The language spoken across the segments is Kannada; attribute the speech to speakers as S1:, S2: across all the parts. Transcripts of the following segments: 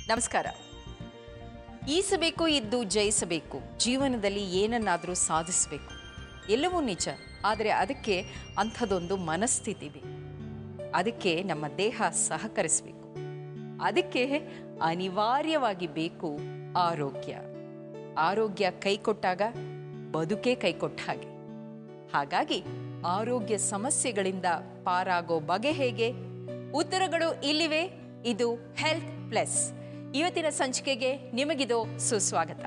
S1: ನಮಸ್ಕಾರ. ಈಸಬೇಕು ಇದ್ದು ಜಯಿಸಬೇಕು, ಜೀವನದಲ್ಲಿ ಏನನ್ನಾದರೂ ಸಾಧಿಸಬೇಕು, ಎಲ್ಲವೂ ನಿಜ. ಆದರೆ ಅದಕ್ಕೆ ಅಂಥದ್ದೊಂದು ಮನಸ್ಥಿತಿ ಬೇಕು. ಅದಕ್ಕೆ ನಮ್ಮ ದೇಹ ಸಹಕರಿಸಬೇಕು. ಅದಕ್ಕೆ ಅನಿವಾರ್ಯವಾಗಿ ಬೇಕು ಆರೋಗ್ಯ. ಆರೋಗ್ಯ ಕೈಕೊಟ್ಟಾಗ ಬದುಕೇ ಕೈಕೊಟ್ಟ ಹಾಗೆ. ಹಾಗಾಗಿ ಆರೋಗ್ಯ ಸಮಸ್ಯೆಗಳಿಂದ ಪಾರಾಗೋ ಬಗೆ ಹೇಗೆ? ಉತ್ತರಗಳು ಇಲ್ಲಿವೆ. ಇದು ಹೆಲ್ತ್ ಪ್ಲಸ್. ಇವತ್ತಿನ ಸಂಚಿಕೆಗೆ ನಿಮಗಿದು ಸುಸ್ವಾಗತ.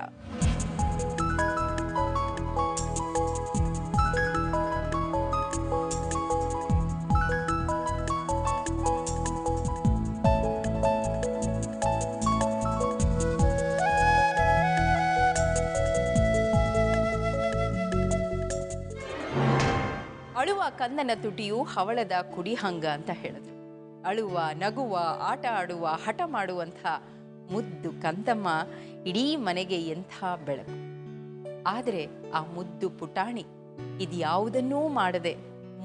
S1: ಅಳುವ ಕಂದನ ತುಟಿಯು ಹವಳದ ಕುಡಿಹಂಗ ಅಂತ ಹೇಳಿದ್ರು. ಅಳುವ, ನಗುವ, ಆಟ ಆಡುವ, ಹಠ ಮಾಡುವಂಥ ಮುದ್ದು ಕಂದಮ್ಮ ಇಡೀ ಮನೆಗೆ ಎಂಥ ಬೆಳಕು. ಆದರೆ ಆ ಮುದ್ದು ಪುಟಾಣಿ ಇದ್ಯಾವುದನ್ನೂ ಮಾಡದೆ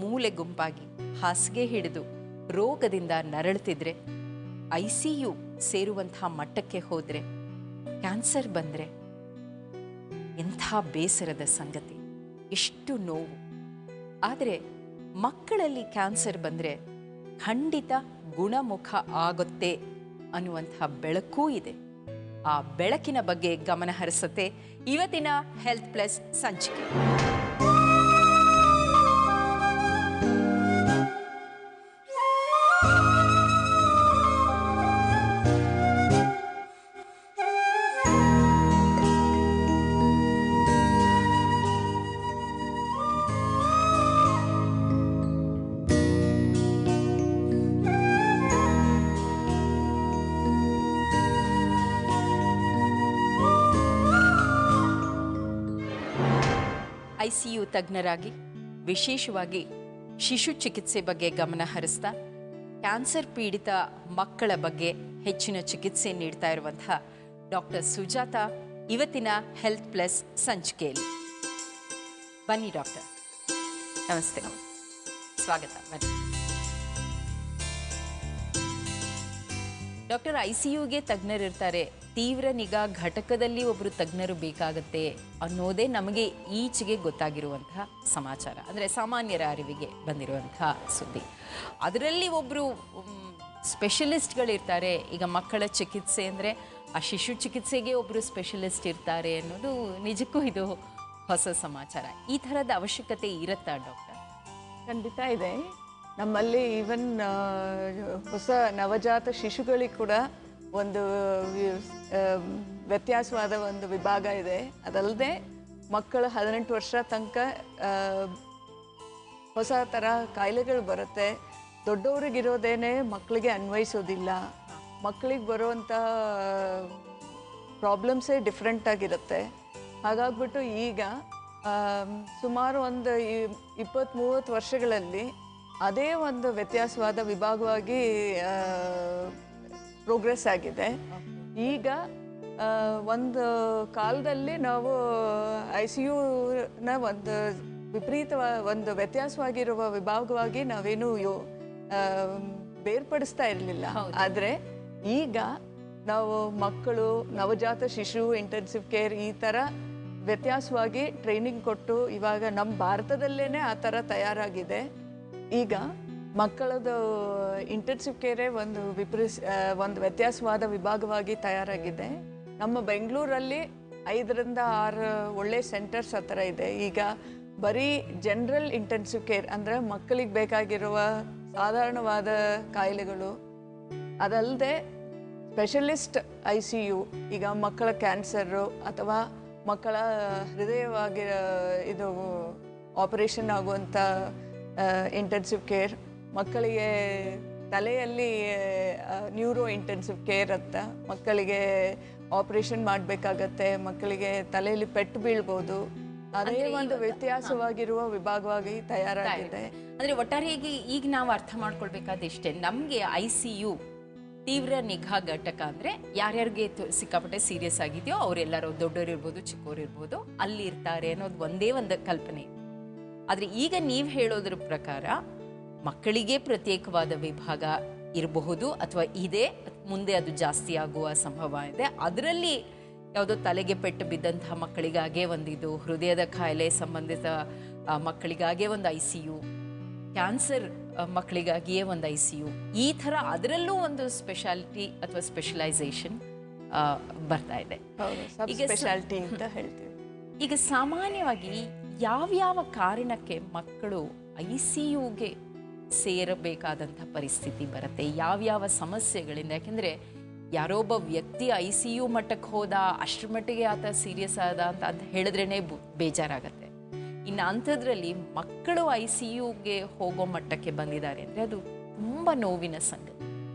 S1: ಮೂಲೆ ಗುಂಪಾಗಿ ಹಾಸಿಗೆ ಹಿಡಿದು ರೋಗದಿಂದ ನರಳುತ್ತಿದ್ರೆ, ICU ಸೇರುವಂಥ ಮಟ್ಟಕ್ಕೆ ಹೋದರೆ, ಕ್ಯಾನ್ಸರ್ ಬಂದರೆ ಎಂಥ ಬೇಸರದ ಸಂಗತಿ, ಎಷ್ಟು ನೋವು. ಆದರೆ ಮಕ್ಕಳಲ್ಲಿ ಕ್ಯಾನ್ಸರ್ ಬಂದರೆ ಖಂಡಿತ ಗುಣಮುಖ ಆಗುತ್ತೆ ಅನ್ನುವಂಥ ಬೆಳಕೂ ಇದೆ. ಆ ಬೆಳಕಿನ ಬಗ್ಗೆ ಗಮನ ಹರಿಸುತ್ತೆ ಇವತ್ತಿನ ಹೆಲ್ತ್ ಪ್ಲಸ್ ಸಂಚಿಕೆ. ICU ತಜ್ಞರಾಗಿ ವಿಶೇಷವಾಗಿ ಶಿಶು ಚಿಕಿತ್ಸೆ ಬಗ್ಗೆ ಗಮನ ಹರಿಸ್ತಾ ಕ್ಯಾನ್ಸರ್ ಪೀಡಿತ ಮಕ್ಕಳ ಬಗ್ಗೆ ಹೆಚ್ಚಿನ ಚಿಕಿತ್ಸೆ ನೀಡ್ತಾ ಇರುವಂತಹ ಡಾಕ್ಟರ್ ಸುಜಾತಾ ಇವತ್ತಿನ ಹೆಲ್ತ್ ಪ್ಲಸ್ ಸಂಚಿಕೆಯಲ್ಲಿ. ಬನ್ನಿ ಡಾಕ್ಟರ್. ನಮಸ್ತೆ. ಸ್ವಾಗತ. ಬನ್ನಿ ಡಾಕ್ಟರ್. ICUಗೆ ತಜ್ಞರಿರ್ತಾರೆ, ತೀವ್ರ ನಿಗಾ ಘಟಕದಲ್ಲಿ ಒಬ್ಬರು ತಜ್ಞರು ಬೇಕಾಗತ್ತೆ ಅನ್ನೋದೇ ನಮಗೆ ಈಚೆಗೆ ಗೊತ್ತಾಗಿರುವಂತಹ ಸಮಾಚಾರ. ಅಂದರೆ ಸಾಮಾನ್ಯರ ಅರಿವಿಗೆ ಬಂದಿರುವಂತಹ ಸುದ್ದಿ. ಅದರಲ್ಲಿ ಒಬ್ಬರು ಸ್ಪೆಷಲಿಸ್ಟ್ಗಳಿರ್ತಾರೆ. ಈಗ ಮಕ್ಕಳ ಚಿಕಿತ್ಸೆ ಅಂದರೆ ಆ ಶಿಶು ಚಿಕಿತ್ಸೆಗೆ ಒಬ್ಬರು ಸ್ಪೆಷಲಿಸ್ಟ್ ಇರ್ತಾರೆ ಅನ್ನೋದು ನಿಜಕ್ಕೂ ಇದು ಹೊಸ ಸಮಾಚಾರ. ಈ ಥರದ ಅವಶ್ಯಕತೆ ಇರುತ್ತಾ ಡಾಕ್ಟರ್?
S2: ಖಂಡಿತ ಇದೆ. ನಮ್ಮಲ್ಲಿ ಈವನ್ ಹೊಸ ನವಜಾತ ಶಿಶುಗಳಿಗೆ ಕೂಡ ಒಂದು ವ್ಯತ್ಯಾಸವಾದ ಒಂದು ವಿಭಾಗ ಇದೆ. ಅದಲ್ಲದೆ ಮಕ್ಕಳು 18 ವರ್ಷ ತನಕ ಹೊಸ ಥರ ಕಾಯಿಲೆಗಳು ಬರುತ್ತೆ. ದೊಡ್ಡವ್ರಿಗಿರೋದೇನೆ ಮಕ್ಕಳಿಗೆ ಅನ್ವಯಿಸೋದಿಲ್ಲ. ಮಕ್ಕಳಿಗೆ ಬರುವಂಥ ಪ್ರಾಬ್ಲಮ್ಸೇ ಡಿಫ್ರೆಂಟ್ ಆಗಿರುತ್ತೆ. ಹಾಗಾಗ್ಬಿಟ್ಟು ಈಗ ಸುಮಾರು ಒಂದು 20-30 ವರ್ಷಗಳಲ್ಲಿ ಅದೇ ಒಂದು ವ್ಯತ್ಯಾಸವಾದ ವಿಭಾಗವಾಗಿ ಪ್ರೋಗ್ರೆಸ್ ಆಗಿದೆ. ಈಗ ಒಂದು ಕಾಲದಲ್ಲಿ ನಾವು ICUನ ಒಂದು ಒಂದು ವ್ಯತ್ಯಾಸವಾಗಿರುವ ವಿಭಾಗವಾಗಿ ನಾವೇನು ಬೇರ್ಪಡಿಸ್ತಾ ಇರಲಿಲ್ಲ. ಆದರೆ ಈಗ ನಾವು ಮಕ್ಕಳು, ನವಜಾತ ಶಿಶು, ಇಂಟೆನ್ಸಿವ್ ಕೇರ್ ಈ ಥರ ವ್ಯತ್ಯಾಸವಾಗಿ ಟ್ರೈನಿಂಗ್ ಕೊಟ್ಟು ಇವಾಗ ನಮ್ಮ ಭಾರತದಲ್ಲೇ ಆ ಥರ ತಯಾರಾಗಿದೆ. ಈಗ ಮಕ್ಕಳದು ಇಂಟೆನ್ಸಿವ್ ಕೇರೇ ಒಂದು ವ್ಯತ್ಯಾಸವಾದ ವಿಭಾಗವಾಗಿ ತಯಾರಾಗಿದೆ. ನಮ್ಮ ಬೆಂಗಳೂರಲ್ಲಿ 5ರಿಂದ 6 ಒಳ್ಳೆ ಸೆಂಟರ್ಸ್ ಆ ಥರ ಇದೆ. ಈಗ ಬರೀ ಜನರಲ್ ಇಂಟೆನ್ಸಿವ್ ಕೇರ್ ಅಂದರೆ ಮಕ್ಕಳಿಗೆ ಬೇಕಾಗಿರುವ ಸಾಧಾರಣವಾದ ಕಾಯಿಲೆಗಳು, ಅದಲ್ಲದೆ ಸ್ಪೆಷಲಿಸ್ಟ್ ICU, ಈಗ ಮಕ್ಕಳ ಕ್ಯಾನ್ಸರು ಅಥವಾ ಮಕ್ಕಳ ಹೃದಯವಾಗಿ ಇದು ಆಪರೇಷನ್ ಆಗುವಂಥ ಇಂಟೆನ್ಸಿವ್ ಕೇರ್, ಮಕ್ಕಳಿಗೆ ತಲೆಯಲ್ಲಿ ನ್ಯೂರೋ ಇಂಟೆನ್ಸಿವ್ ಕೇರ್ ಅಂತ, ಮಕ್ಕಳಿಗೆ ಆಪರೇಷನ್ ಮಾಡಬೇಕಾಗತ್ತೆ, ಮಕ್ಕಳಿಗೆ ತಲೆಯಲ್ಲಿ ಪೆಟ್ಟು ಬೀಳ್ಬೋದು. ಅದೇ ಒಂದು ವ್ಯತ್ಯಾಸವಾಗಿರುವ ವಿಭಾಗವಾಗಿ ತಯಾರಾಗಿದೆ.
S1: ಅಂದರೆ ಒಟ್ಟಾರೆಯಾಗಿ ಈಗ ನಾವು ಅರ್ಥ ಮಾಡ್ಕೊಳ್ಬೇಕಾದ ಇಷ್ಟೇ, ನಮಗೆ ICU ತೀವ್ರ ನಿಗಾ ಘಟಕ ಅಂದರೆ ಯಾರ್ಯಾರಿಗೆ ಸಿಕ್ಕಾಪಟ್ಟೆ ಸೀರಿಯಸ್ ಆಗಿದೆಯೋ ಅವರೆಲ್ಲರೂ, ದೊಡ್ಡವರು ಇರ್ಬೋದು ಚಿಕ್ಕವರು ಇರ್ಬೋದು, ಅಲ್ಲಿ ಇರ್ತಾರೆ ಅನ್ನೋದು ಒಂದೇ ಒಂದು ಕಲ್ಪನೆ. ಆದರೆ ಈಗ ನೀವು ಹೇಳೋದ್ರ ಪ್ರಕಾರ ಮಕ್ಕಳಿಗೆ ಪ್ರತ್ಯೇಕವಾದ ವಿಭಾಗ, ಇರಬಹುದು ಅಥವಾ ಇದೆ, ಮುಂದೆ ಅದು ಜಾಸ್ತಿ ಆಗುವ ಸಂಭವ ಇದೆ. ಅದರಲ್ಲಿ ಯಾವುದೋ ತಲೆಗೆ ಪೆಟ್ಟು ಬಿದ್ದಂತಹ ಮಕ್ಕಳಿಗಾಗೇ ಒಂದಿದು, ಹೃದಯದ ಕಾಯಿಲೆ ಸಂಬಂಧಿತ ಮಕ್ಕಳಿಗಾಗೇ ಒಂದು ICU, ಕ್ಯಾನ್ಸರ್ ಮಕ್ಕಳಿಗಾಗಿಯೇ ಒಂದು ICU, ಈ ಥರ ಅದರಲ್ಲೂ ಒಂದು ಸ್ಪೆಷಾಲಿಟಿ ಅಥವಾ ಸ್ಪೆಷಲೈಸೇಷನ್ ಬರ್ತಾ ಇದೆ.
S2: ಸ್ಪೆಷಾಲಿಟಿ ಅಂತ ಹೇಳ್ತೀವಿ.
S1: ಈಗ ಸಾಮಾನ್ಯವಾಗಿ ಯಾವ್ಯಾವ ಕಾರಣಕ್ಕೆ ಮಕ್ಕಳು ICUಗೆ ಸೇರಬೇಕಾದಂಥ ಪರಿಸ್ಥಿತಿ ಬರುತ್ತೆ, ಯಾವ್ಯಾವ ಸಮಸ್ಯೆಗಳಿಂದ? ಯಾಕೆಂದರೆ ಯಾರೋ ಒಬ್ಬ ವ್ಯಕ್ತಿ ICU ಮಟ್ಟಕ್ಕೆ ಹೋದ, ಅಷ್ಟರ ಮಟ್ಟಿಗೆ ಆತ ಸೀರಿಯಸ್ ಆದ ಅಂತ ಹೇಳಿದ್ರೇ ಬೇಜಾರಾಗತ್ತೆ. ಇನ್ನು ಅಂಥದ್ರಲ್ಲಿ ಮಕ್ಕಳು ICUಗೆ ಹೋಗೋ ಮಟ್ಟಕ್ಕೆ ಬಂದಿದ್ದಾರೆ ಅಂದರೆ ಅದು ತುಂಬ ನೋವಿನ ಸಂಗತಿ.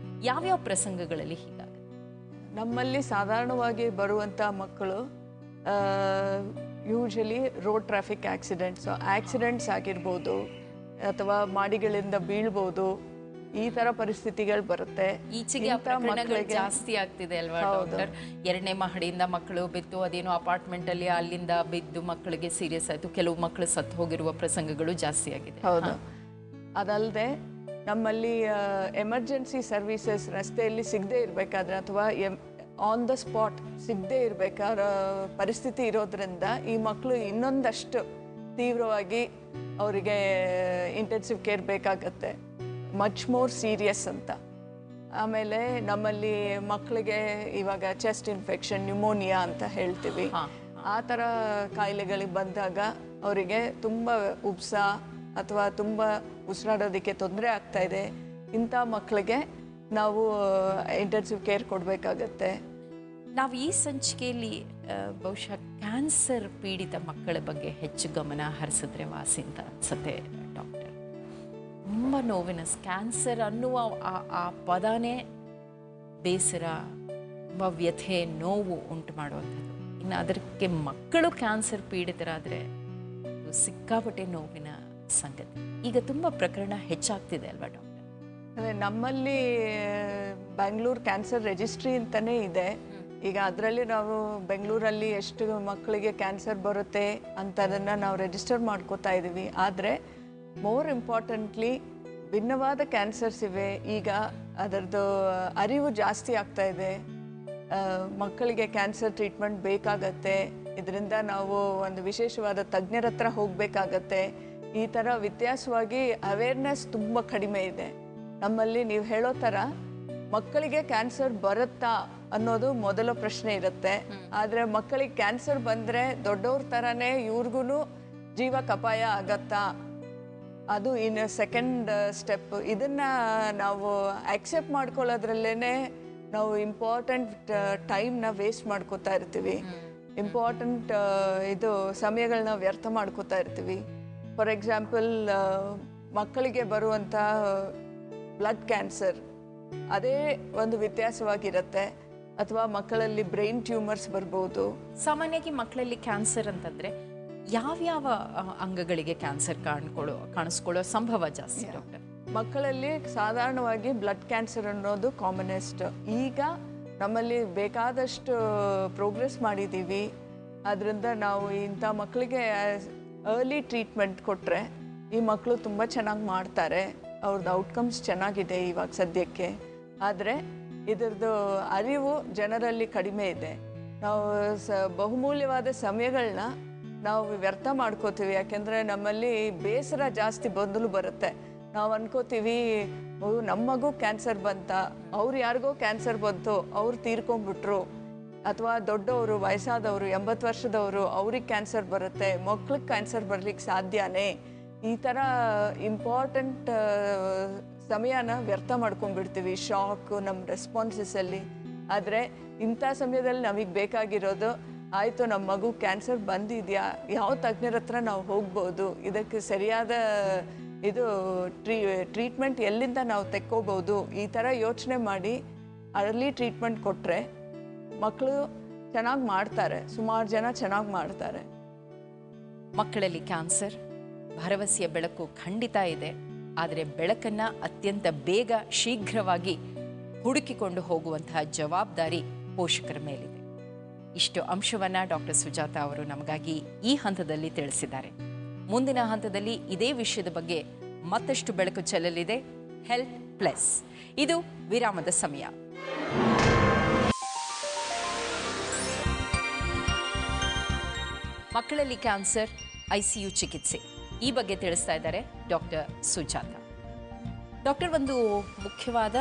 S1: ಯಾವ್ಯಾವ ಪ್ರಸಂಗಗಳಲ್ಲಿ ಹೀಗಾಗುತ್ತೆ?
S2: ನಮ್ಮಲ್ಲಿ ಸಾಧಾರಣವಾಗಿ ಬರುವಂಥ ಮಕ್ಕಳು ಯೂಶಲಿ ರೋಡ್ ಟ್ರಾಫಿಕ್ ಆಕ್ಸಿಡೆಂಟ್ಸ್ ಆಗಿರ್ಬೋದು, ಅಥವಾ ಮಾಡಿಗಳಿಂದ ಬೀಳ್ಬೋದು, ಈ ತರ ಪರಿಸ್ಥಿತಿಗಳು ಬರುತ್ತೆ.
S1: ಈಚೆಗೆ ಜಾಸ್ತಿ ಆಗ್ತಿದೆ ಅಲ್ವಾ ಡಾಕ್ಟರ್? 2ನೇ ಮಹಡಿಯಿಂದ ಮಕ್ಕಳು ಬಿದ್ದು, ಅದೇನೋ ಅಪಾರ್ಟ್ಮೆಂಟ್ ಅಲ್ಲಿ ಅಲ್ಲಿಂದ ಬಿದ್ದು ಮಕ್ಕಳಿಗೆ ಸೀರಿಯಸ್ ಆಯ್ತು, ಕೆಲವು ಮಕ್ಕಳು ಸತ್ತು ಹೋಗಿರುವ ಪ್ರಸಂಗಗಳು ಜಾಸ್ತಿ ಆಗಿದೆ.
S2: ಹೌದು. ಅದಲ್ಲದೆ ನಮ್ಮಲ್ಲಿ ಎಮರ್ಜೆನ್ಸಿ ಸರ್ವಿಸಸ್ ರಸ್ತೆಯಲ್ಲಿ ಸಿಗದೆ ಇರಬೇಕಾದ್ರೆ ಅಥವಾ ಆನ್ ದ ಸ್ಪಾಟ್ ಸಿಗದೆ ಇರಬೇಕಾದ ಪರಿಸ್ಥಿತಿ ಇರೋದ್ರಿಂದ ಈ ಮಕ್ಕಳು ಇನ್ನೊಂದಷ್ಟು ತೀವ್ರವಾಗಿ ಅವರಿಗೆ ಇಂಟೆನ್ಸಿವ್ ಕೇರ್ ಬೇಕಾಗತ್ತೆ, ಮಚ್ ಮೋರ್ ಸೀರಿಯಸ್ ಅಂತ. ಆಮೇಲೆ ನಮ್ಮಲ್ಲಿ ಮಕ್ಕಳಿಗೆ ಇವಾಗ ಚೆಸ್ಟ್ ಇನ್ಫೆಕ್ಷನ್, ನ್ಯೂಮೋನಿಯಾ ಅಂತ ಹೇಳ್ತೀವಿ, ಆ ಥರ ಕಾಯಿಲೆಗಳಿಗೆ ಬಂದಾಗ ಅವರಿಗೆ ತುಂಬ ಉಬ್ಸ ಅಥವಾ ತುಂಬ ಉಸಿರಾಡೋದಕ್ಕೆ ತೊಂದರೆ ಆಗ್ತಾ ಇದೆ. ಇಂಥ ಮಕ್ಕಳಿಗೆ ನಾವು ಇಂಟೆನ್ಸಿವ್ ಕೇರ್ ಕೊಡಬೇಕಾಗತ್ತೆ.
S1: ನಾವು ಈ ಸಂಚಿಕೆಯಲ್ಲಿ ಬಹುಶಃ ಕ್ಯಾನ್ಸರ್ ಪೀಡಿತ ಮಕ್ಕಳ ಬಗ್ಗೆ ಹೆಚ್ಚು ಗಮನ ಹರಿಸಿದ್ರೆ ವಾಸಿ ಅಂತ ಅನ್ಸುತ್ತೆ ಡಾಕ್ಟರ್. ತುಂಬ ನೋವಿನ, ಕ್ಯಾನ್ಸರ್ ಅನ್ನುವ ಆ ಪದನೇ ಬೇಸರ, ತುಂಬ ವ್ಯಥೆ, ನೋವು ಉಂಟು ಮಾಡುವಂಥದ್ದು. ಇನ್ನು ಅದಕ್ಕೆ ಮಕ್ಕಳು ಕ್ಯಾನ್ಸರ್ ಪೀಡಿತರಾದರೆ ಸಿಕ್ಕಾಪಟ್ಟೆ ನೋವಿನ ಸಂಗತಿ. ಈಗ ತುಂಬ ಪ್ರಕರಣ ಹೆಚ್ಚಾಗ್ತಿದೆ ಅಲ್ವಾ ಡಾಕ್ಟರ್?
S2: ಅದೇ ನಮ್ಮಲ್ಲಿ ಬ್ಯಾಂಗ್ಳೂರ್ ಕ್ಯಾನ್ಸರ್ ರಿಜಿಸ್ಟ್ರಿ ಅಂತಲೇ ಇದೆ. ಈಗ ಅದರಲ್ಲಿ ನಾವು ಬೆಂಗಳೂರಲ್ಲಿ ಎಷ್ಟು ಮಕ್ಕಳಿಗೆ ಕ್ಯಾನ್ಸರ್ ಬರುತ್ತೆ ಅಂತ ಅದನ್ನು ನಾವು ರಿಜಿಸ್ಟರ್ ಮಾಡ್ಕೋತಾ ಇದ್ದೀವಿ. ಆದರೆ ಮೋರ್ ಇಂಪಾರ್ಟೆಂಟ್ಲಿ ಭಿನ್ನವಾದ ಕ್ಯಾನ್ಸರ್ಸ್ ಇವೆ. ಈಗ ಅದರದ್ದು ಅರಿವು ಜಾಸ್ತಿ ಆಗ್ತಾ ಇದೆ. ಮಕ್ಕಳಿಗೆ ಕ್ಯಾನ್ಸರ್ ಟ್ರೀಟ್ಮೆಂಟ್ ಬೇಕಾಗತ್ತೆ, ಇದರಿಂದ ನಾವು ಒಂದು ವಿಶೇಷವಾದ ತಜ್ಞರ ಹತ್ರ ಹೋಗಬೇಕಾಗತ್ತೆ. ಈ ಥರ ವ್ಯತ್ಯಾಸವಾಗಿ ಅವೇರ್ನೆಸ್ ತುಂಬ ಕಡಿಮೆ ಇದೆ ನಮ್ಮಲ್ಲಿ. ನೀವು ಹೇಳೋ ಥರ ಮಕ್ಕಳಿಗೆ ಕ್ಯಾನ್ಸರ್ ಬರುತ್ತಾ ಅನ್ನೋದು ಮೊದಲ ಪ್ರಶ್ನೆ ಇರುತ್ತೆ. ಆದರೆ ಮಕ್ಕಳಿಗೆ ಕ್ಯಾನ್ಸರ್ ಬಂದರೆ ದೊಡ್ಡವ್ರ ಥರನೇ ಇವ್ರಿಗೂ ಜೀವಕ್ಕೆ ಅಪಾಯ ಆಗತ್ತಾ, ಅದು ಇನ್ನು ಸೆಕೆಂಡ್ ಸ್ಟೆಪ್. ಇದನ್ನು ನಾವು ಆಕ್ಸೆಪ್ಟ್ ಮಾಡ್ಕೊಳ್ಳೋದ್ರಲ್ಲೇ ನಾವು ಇಂಪಾರ್ಟೆಂಟ್ ಟೈಮ್ನ ವೇಸ್ಟ್ ಮಾಡ್ಕೋತಾ ಇರ್ತೀವಿ, ಇಂಪಾರ್ಟೆಂಟ್ ಇದು ಸಮಯಗಳನ್ನ ವ್ಯರ್ಥ ಮಾಡ್ಕೋತಾ ಇರ್ತೀವಿ. ಫಾರ್ ಎಕ್ಸಾಂಪಲ್, ಮಕ್ಕಳಿಗೆ ಬರುವಂಥ ಬ್ಲಡ್ ಕ್ಯಾನ್ಸರ್ ಅದೇ ಒಂದು ವ್ಯತ್ಯಾಸವಾಗಿರುತ್ತೆ, ಅಥವಾ ಮಕ್ಕಳಲ್ಲಿ ಬ್ರೈನ್ ಟ್ಯೂಮರ್ಸ್ ಬರ್ಬೋದು.
S1: ಸಾಮಾನ್ಯವಾಗಿ ಮಕ್ಕಳಲ್ಲಿ ಕ್ಯಾನ್ಸರ್ ಅಂತಂದರೆ ಯಾವ್ಯಾವ ಅಂಗಗಳಿಗೆ ಕ್ಯಾನ್ಸರ್ ಕಾಣಿಸ್ಕೊಳ್ಳೋ ಸಂಭವ ಜಾಸ್ತಿ ಡಾಕ್ಟರ್?
S2: ಮಕ್ಕಳಲ್ಲಿ ಸಾಧಾರಣವಾಗಿ ಬ್ಲಡ್ ಕ್ಯಾನ್ಸರ್ ಅನ್ನೋದು ಕಾಮನೆಸ್ಟ್. ಈಗ ನಮ್ಮಲ್ಲಿ ಬೇಕಾದಷ್ಟು ಪ್ರೋಗ್ರೆಸ್ ಮಾಡಿದ್ದೀವಿ. ಅದರಿಂದ ನಾವು ಇಂಥ ಮಕ್ಕಳಿಗೆ ಅರ್ಲಿ ಟ್ರೀಟ್ಮೆಂಟ್ ಕೊಟ್ಟರೆ ಈ ಮಕ್ಕಳು ತುಂಬ ಚೆನ್ನಾಗಿ ಮಾಡ್ತಾರೆ, ಅವ್ರದ್ದು ಔಟ್ಕಮ್ಸ್ ಚೆನ್ನಾಗಿದೆ ಇವಾಗ ಸದ್ಯಕ್ಕೆ. ಆದರೆ ಇದರದ್ದು ಅರಿವು ಜನರಲ್ಲಿ ಕಡಿಮೆ ಇದೆ. ನಾವು ಬಹುಮೂಲ್ಯವಾದ ಸಮಯಗಳನ್ನ ನಾವು ವ್ಯರ್ಥ ಮಾಡ್ಕೋತೀವಿ. ಯಾಕೆಂದರೆ ನಮ್ಮಲ್ಲಿ ಬೇಸರ ಜಾಸ್ತಿ ಬಂದಲು ಬರುತ್ತೆ. ನಾವು ಅನ್ಕೋತೀವಿ ನಮ್ಮ ಮಗು ಕ್ಯಾನ್ಸರ್ ಬಂತ, ಅವ್ರು ಯಾರಿಗೋ ಕ್ಯಾನ್ಸರ್ ಬಂತು, ಅವ್ರು ತೀರ್ಕೊಂಡ್ಬಿಟ್ರು, ಅಥವಾ ದೊಡ್ಡವರು ವಯಸ್ಸಾದವರು 80 ವರ್ಷದವರು ಅವ್ರಿಗೆ ಕ್ಯಾನ್ಸರ್ ಬರುತ್ತೆ, ಮಕ್ಳಿಗೆ ಕ್ಯಾನ್ಸರ್ ಬರ್ಲಿಕ್ಕೆ ಸಾಧ್ಯನೇ? ಈ ಥರ ಇಂಪಾರ್ಟೆಂಟ್ ಸಮಯನ ವ್ಯರ್ಥ ಮಾಡ್ಕೊಂಡ್ಬಿಡ್ತೀವಿ ಶಾಕ್ ನಮ್ಮ ರೆಸ್ಪಾನ್ಸಸ್ಸಲ್ಲಿ. ಆದರೆ ಇಂಥ ಸಮಯದಲ್ಲಿ ನಮಗೆ ಬೇಕಾಗಿರೋದು, ಆಯಿತು ನಮ್ಮ ಮಗು ಕ್ಯಾನ್ಸರ್ ಬಂದಿದೆಯಾ, ಯಾವ ತಜ್ಞರ ಹತ್ರ ನಾವು ಹೋಗ್ಬೋದು, ಇದಕ್ಕೆ ಸರಿಯಾದ ಇದು ಟ್ರೀಟ್ಮೆಂಟ್ ಎಲ್ಲಿಂದ ನಾವು ತೆಕ್ಕೋಬೋದು, ಈ ಥರ ಯೋಚನೆ ಮಾಡಿ ಅರ್ಲಿ ಟ್ರೀಟ್ಮೆಂಟ್ ಕೊಟ್ಟರೆ ಮಕ್ಕಳು ಚೆನ್ನಾಗಿ ಮಾಡ್ತಾರೆ, ಸುಮಾರು ಜನ ಚೆನ್ನಾಗಿ ಮಾಡ್ತಾರೆ.
S1: ಮಕ್ಕಳಲ್ಲಿ ಕ್ಯಾನ್ಸರ್ ಭರವಸೆಯ ಬೆಳಕು ಖಂಡಿತ ಇದೆ. ಆದರೆ ಬೆಳಕನ್ನು ಅತ್ಯಂತ ಬೇಗ ಶೀಘ್ರವಾಗಿ ಹುಡುಕಿಕೊಂಡು ಹೋಗುವಂತಹ ಜವಾಬ್ದಾರಿ ಪೋಷಕರ ಮೇಲಿದೆ. ಇಷ್ಟು ಅಂಶವನ್ನು ಡಾಕ್ಟರ್ ಸುಜಾತ ಅವರು ನಮಗಾಗಿ ಈ ಹಂತದಲ್ಲಿ ತಿಳಿಸಿದ್ದಾರೆ. ಮುಂದಿನ ಹಂತದಲ್ಲಿ ಇದೇ ವಿಷಯದ ಬಗ್ಗೆ ಮತ್ತಷ್ಟು ಬೆಳಕು ಚೆಲ್ಲಲಿದೆ. Health plus. ಇದು ವಿರಾಮದ ಸಮಯ. ಮಕ್ಕಳಲ್ಲಿ ಕ್ಯಾನ್ಸರ್, ICU ಚಿಕಿತ್ಸೆ, ಈ ಬಗ್ಗೆ ತಿಳಿಸ್ತಾ ಇದ್ದಾರೆ ಡಾಕ್ಟರ್ ಸುಜಾತ. ಡಾಕ್ಟರ್, ಒಂದು ಮುಖ್ಯವಾದ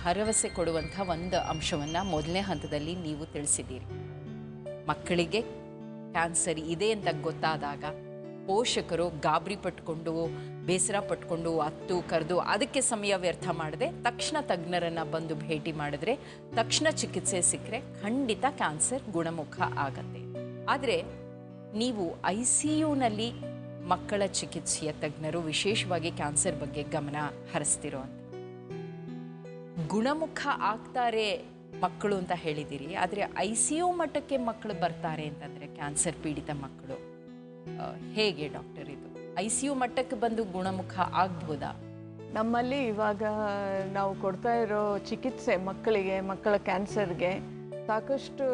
S1: ಭರವಸೆ ಕೊಡುವಂಥ ಒಂದು ಅಂಶವನ್ನು ಮೊದಲನೇ ಹಂತದಲ್ಲಿ ನೀವು ತಿಳಿಸಿದ್ದೀರಿ. ಮಕ್ಕಳಿಗೆ ಕ್ಯಾನ್ಸರ್ ಇದೆ ಅಂತ ಗೊತ್ತಾದಾಗ ಪೋಷಕರು ಗಾಬರಿ ಪಟ್ಕೊಂಡು, ಬೇಸರ ಪಟ್ಕೊಂಡು, ಅತ್ತು ಕರೆದು ಅದಕ್ಕೆ ಸಮಯ ವ್ಯರ್ಥ ಮಾಡದೆ ತಕ್ಷಣ ತಜ್ಞರನ್ನು ಬಂದು ಭೇಟಿ ಮಾಡಿದ್ರೆ, ತಕ್ಷಣ ಚಿಕಿತ್ಸೆ ಸಿಕ್ಕರೆ ಖಂಡಿತ ಕ್ಯಾನ್ಸರ್ ಗುಣಮುಖ ಆಗತ್ತೆ. ಆದರೆ ನೀವು ICUನಲ್ಲಿ ಮಕ್ಕಳ ಚಿಕಿತ್ಸೆಯ ತಜ್ಞರು, ವಿಶೇಷವಾಗಿ ಕ್ಯಾನ್ಸರ್ ಬಗ್ಗೆ ಗಮನ ಹರಿಸ್ತಿರೋ ಅಂತ, ಗುಣಮುಖ ಆಗ್ತಾರೆ ಮಕ್ಕಳು ಅಂತ ಹೇಳಿದ್ದೀರಿ. ಆದರೆ ICU ಮಟ್ಟಕ್ಕೆ ಮಕ್ಕಳು ಬರ್ತಾರೆ ಅಂತಂದರೆ ಕ್ಯಾನ್ಸರ್ ಪೀಡಿತ ಮಕ್ಕಳು ಹೇಗೆ ಡಾಕ್ಟರ್? ಇದು ICU ಮಟ್ಟಕ್ಕೆ ಬಂದು ಗುಣಮುಖ ಆಗ್ಬೋದಾ?
S2: ನಮ್ಮಲ್ಲಿ ಇವಾಗ ನಾವು ಕೊಡ್ತಾ ಇರೋ ಚಿಕಿತ್ಸೆ ಮಕ್ಕಳ ಕ್ಯಾನ್ಸರ್ಗೆ ಸಾಕಷ್ಟು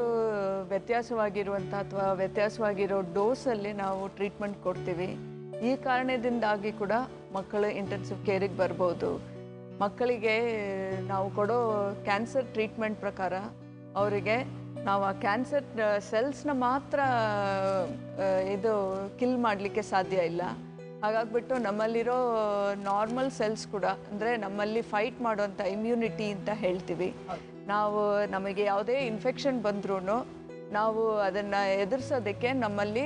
S2: ವ್ಯತ್ಯಾಸವಾಗಿರುವಂಥ ಅಥವಾ ವ್ಯತ್ಯಾಸವಾಗಿರೋ ಡೋಸಲ್ಲಿ ನಾವು ಟ್ರೀಟ್ಮೆಂಟ್ ಕೊಡ್ತೀವಿ. ಈ ಕಾರಣದಿಂದಾಗಿ ಕೂಡ ಮಕ್ಕಳು ಇಂಟೆನ್ಸಿವ್ ಕೇರಿಗೆ ಬರ್ಬೋದು. ಮಕ್ಕಳಿಗೆ ನಾವು ಕೊಡೋ ಕ್ಯಾನ್ಸರ್ ಟ್ರೀಟ್ಮೆಂಟ್ ಪ್ರಕಾರ ಅವರಿಗೆ ನಾವು ಆ ಕ್ಯಾನ್ಸರ್ ಸೆಲ್ಸ್ನ ಮಾತ್ರ ಕಿಲ್ ಮಾಡಲಿಕ್ಕೆ ಸಾಧ್ಯ ಇಲ್ಲ. ಹಾಗಾಗ್ಬಿಟ್ಟು ನಮ್ಮಲ್ಲಿರೋ ನಾರ್ಮಲ್ ಸೆಲ್ಸ್ ಕೂಡ, ಅಂದರೆ ನಮ್ಮಲ್ಲಿ ಫೈಟ್ ಮಾಡುವಂಥ ಇಮ್ಯುನಿಟಿ ಅಂತ ಹೇಳ್ತೀವಿ, ನಮಗೆ ಯಾವುದೇ ಇನ್ಫೆಕ್ಷನ್ ಬಂದ್ರೂ ನಾವು ಅದನ್ನು ಎದುರಿಸೋದಕ್ಕೆ ನಮ್ಮಲ್ಲಿ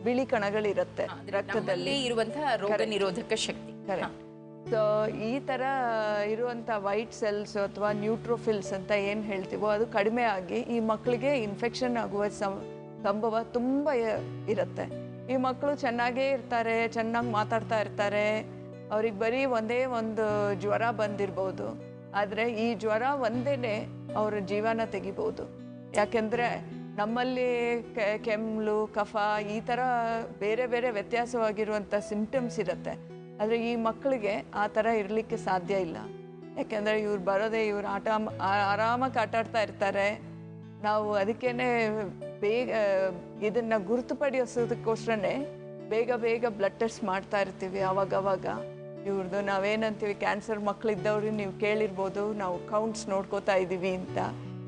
S2: ಬಿಳಿ ಕಣಗಳಿರುತ್ತೆ ರಕ್ತದಲ್ಲಿ
S1: ಇರುವಂತಹ ರೋಗ ನಿರೋಧಕ ಶಕ್ತಿ.
S2: ಕರೆಕ್ಟ್. ಸೊ ಈ ಥರ ಇರುವಂಥ ವೈಟ್ ಸೆಲ್ಸ್ ಅಥವಾ ನ್ಯೂಟ್ರೋಫಿಲ್ಸ್ ಅಂತ ಏನು ಹೇಳ್ತೀವೋ ಅದು ಕಡಿಮೆ ಆಗಿ ಈ ಮಕ್ಕಳಿಗೆ ಇನ್ಫೆಕ್ಷನ್ ಆಗುವ ಸಂಭವ ತುಂಬ ಇರುತ್ತೆ. ಈ ಮಕ್ಕಳು ಚೆನ್ನಾಗೇ ಇರ್ತಾರೆ, ಚೆನ್ನಾಗಿ ಮಾತಾಡ್ತಾ ಇರ್ತಾರೆ, ಅವ್ರಿಗೆ ಬರೀ ಒಂದೇ ಒಂದು ಜ್ವರ ಬಂದಿರ್ಬೋದು. ಆದರೆ ಈ ಜ್ವರ ಒಂದೇ ಅವ್ರ ಜೀವನ ತೆಗಿಬೋದು. ಯಾಕೆಂದರೆ ನಮ್ಮಲ್ಲಿ ಕೆಮ್ಮು, ಕಫ, ಈ ಥರ ಬೇರೆ ಬೇರೆ ವ್ಯತ್ಯಾಸವಾಗಿರುವಂಥ ಸಿಂಪ್ಟಮ್ಸ್ ಇರುತ್ತೆ. ಆದರೆ ಈ ಮಕ್ಕಳಿಗೆ ಆ ಥರ ಇರಲಿಕ್ಕೆ ಸಾಧ್ಯ ಇಲ್ಲ. ಯಾಕೆಂದರೆ ಇವ್ರು ಬರೋದೇ, ಇವ್ರು ಆರಾಮಾಗಿ ಆಟಾಡ್ತಾ ಇರ್ತಾರೆ. ನಾವು ಅದಕ್ಕೇ ಬೇಗ ಇದನ್ನು ಗುರುತುಪಡಿಸೋದಕ್ಕೋಸ್ಕರನೇ ಬೇಗ ಬ್ಲಡ್ ಟೆಸ್ಟ್ ಮಾಡ್ತಾ ಇರ್ತೀವಿ ಅವಾಗವಾಗ. ಇವ್ರದ್ದು ನಾವೇನಂತೀವಿ, ಕ್ಯಾನ್ಸರ್ ಮಕ್ಕಳಿದ್ದವ್ರು ನೀವು ಕೇಳಿರ್ಬೋದು, ನಾವು ಕೌಂಟ್ಸ್ ನೋಡ್ಕೋತಾ ಇದ್ದೀವಿ ಅಂತ.